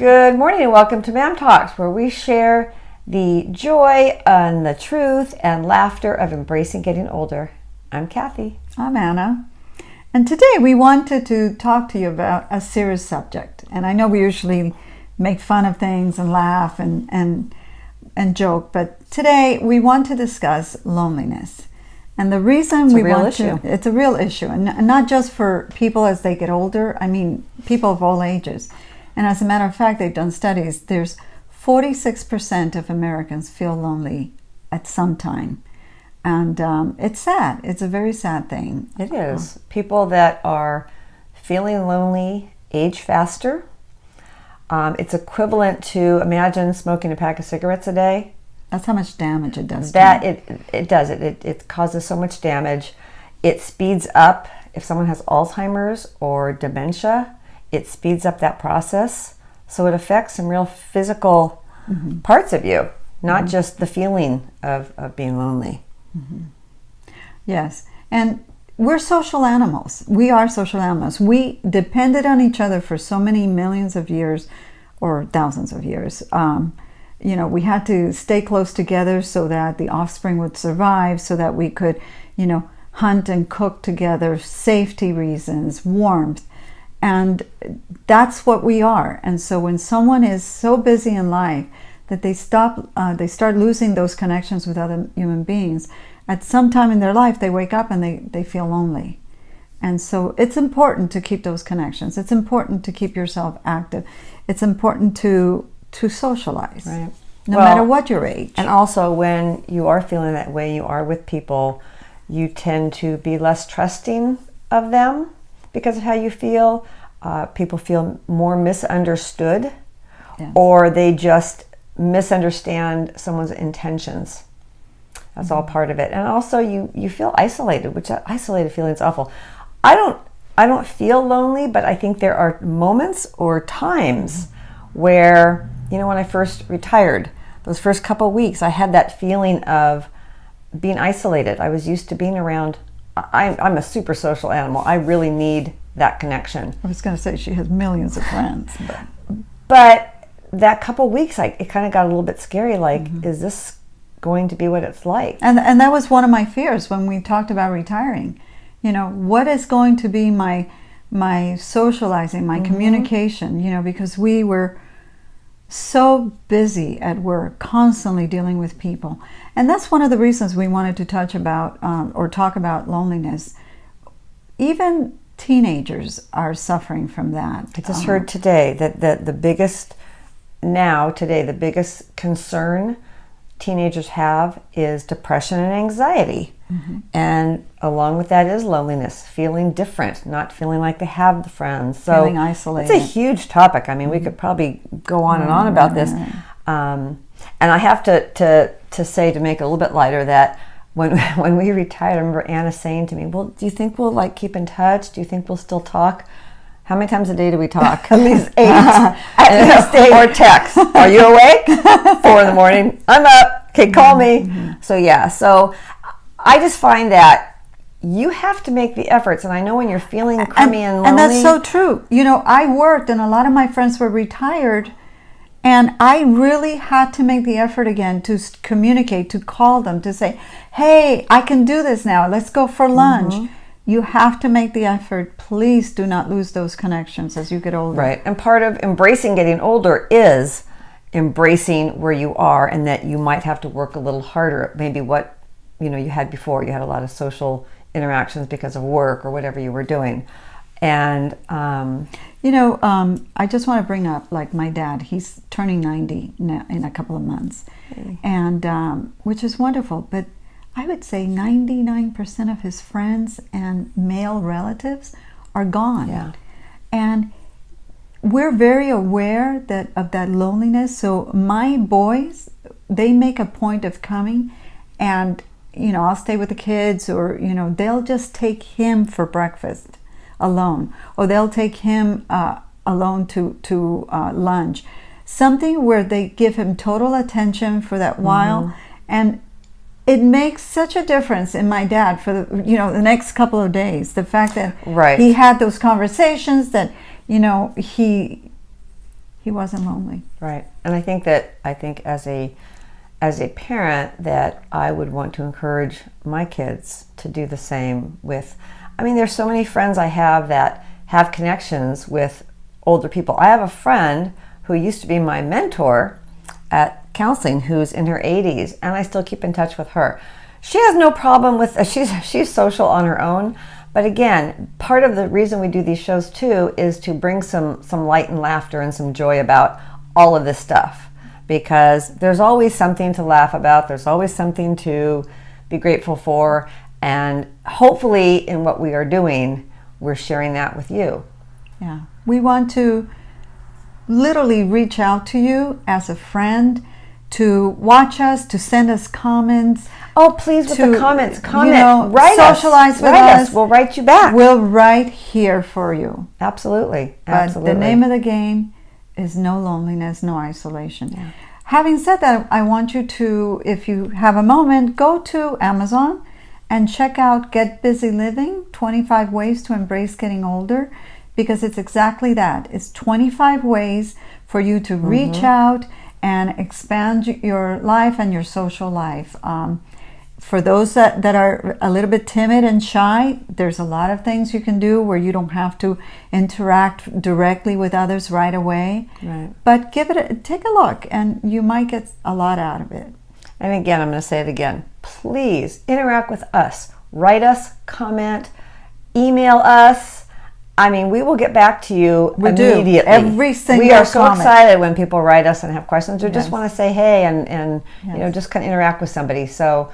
Good morning and welcome to Ma'am Talks, where we share the joy and the truth and laughter of embracing getting older. I'm Kathy. I'm Anna. And today we wanted to talk to you about a serious subject. And I know we usually make fun of things and laugh and joke, but today we want to discuss loneliness. And the reason it's a real issue, and not just for people as they get older, I mean people of all ages. And as a matter of fact, they've done studies, there's 46% of Americans feel lonely at some time. And it's sad. It's a very sad thing. It is. People that are feeling lonely age faster. It's equivalent to, imagine smoking a pack of cigarettes a day. That's how much damage it does. It does. It causes so much damage. It speeds up, if someone has Alzheimer's or dementia, it speeds up that process. So it affects some real physical parts of you, not just the feeling of being lonely. Yes. And we're social animals. We are social animals. We depended on each other for so many millions of years or thousands of years. We had to stay close together so that the offspring would survive, so that we could, hunt and cook together, safety reasons, warmth. And that's what we are. And so when someone is so busy in life that they start losing those connections with other human beings, at some time in their life, they wake up and they feel lonely. And so it's important to keep those connections. It's important to keep yourself active. It's important to socialize, right? No matter what your age. And also when you are feeling that way, you are with people, you tend to be less trusting of them because of how you feel. People feel more misunderstood, yes. Or they just misunderstand someone's intentions. That's all part of it. And also you feel isolated, which that isolated feeling is awful. I don't feel lonely, but I think there are moments or times where, when I first retired, those first couple of weeks, I had that feeling of being isolated. I was used to being around. I'm a super social animal. I really need that connection. I was going to say she has millions of friends. But that couple of weeks, it kind of got a little bit scary. Like, is this going to be what it's like? And that was one of my fears when we talked about retiring. What is going to be my socializing, my communication, because we were so busy at work, constantly dealing with people. And that's one of the reasons we wanted to talk about loneliness. Even teenagers are suffering from that. I just heard today that the biggest concern teenagers have is depression and anxiety. And along with that is loneliness, feeling different, not feeling like they have the friends. So feeling isolated. It's a huge topic. I mean, we could probably go on and on about this. And I have to say, to make it a little bit lighter, that when we retired, I remember Anna saying to me, well, do you think we'll keep in touch? Do you think we'll still talk? How many times a day do we talk? At least 8. At least 8. Or text. Are you awake? 4 in the morning. I'm up. Okay, call me. So I just find that you have to make the efforts. And I know when you're feeling crummy and lonely. And that's so true. I worked and a lot of my friends were retired. And I really had to make the effort again to communicate, to call them, to say, hey, I can do this now. Let's go for lunch. You have to make the effort. Please do not lose those connections as you get older. Right. And part of embracing getting older is embracing where you are, and that you might have to work a little harder at maybe what you had before. You had a lot of social interactions because of work or whatever you were doing. And I just want to bring up, like, my dad. He's turning 90 now in a couple of months, and which is wonderful. But I would say 99% of his friends and male relatives are gone. Yeah. And we're very aware of that loneliness. So my boys, they make a point of coming, and I'll stay with the kids, or they'll just take him for breakfast alone, or they'll take him alone to lunch. Something where they give him total attention for that while, and it makes such a difference in my dad for the next couple of days. The fact that he had those conversations, that he he wasn't lonely. Right. And I think as a parent that I would want to encourage my kids to do the same with, I mean, there's so many friends I have that have connections with older people. I have a friend who used to be my mentor at counseling who's in her 80s, and I still keep in touch with her. She has no problem with, she's social on her own, but again, part of the reason we do these shows too is to bring some light and laughter and some joy about all of this stuff, because there's always something to laugh about, there's always something to be grateful for, and hopefully in what we are doing, we're sharing that with you. Yeah. We want to literally reach out to you as a friend, to watch us, to send us comments. Oh, please, with the comments, comment, you know, write socialize us, with write us. We'll write you back. We'll write here for you. Absolutely, But absolutely. the name of the game is no loneliness, no isolation. Yeah. Having said that, I want you to, if you have a moment, go to Amazon and check out Get Busy Living, 25 Ways to Embrace Getting Older, because it's exactly that. It's 25 ways for you to reach out and expand your life and your social life. For those that are a little bit timid and shy, there's a lot of things you can do where you don't have to interact directly with others right away. Right. But take a look, and you might get a lot out of it. And again, I'm going to say it again. Please interact with us. Write us, comment, email us. I mean, we will get back to you immediately. Every single We are so comment. excited when people write us and have questions or just Yes. want to say hey and Yes. you know, just kind of interact with somebody. So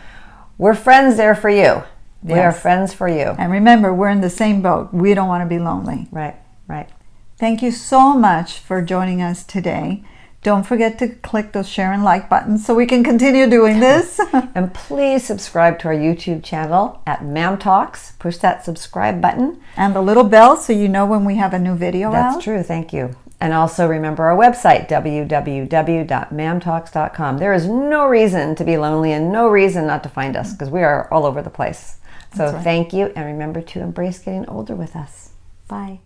we're friends there for you. We are Yes. friends for you. And remember, we're in the same boat. We don't want to be lonely. Right, right. Thank you so much for joining us today. Don't forget to click those share and like buttons so we can continue doing this. And please subscribe to our YouTube channel at Ma'am Talks. Push that subscribe button. And the little bell so you know when we have a new video out. That's true. Thank you. And also remember our website, www.mamtalks.com. There is no reason to be lonely and no reason not to find us, because we are all over the place. So That's right. Thank you, and remember to embrace getting older with us. Bye.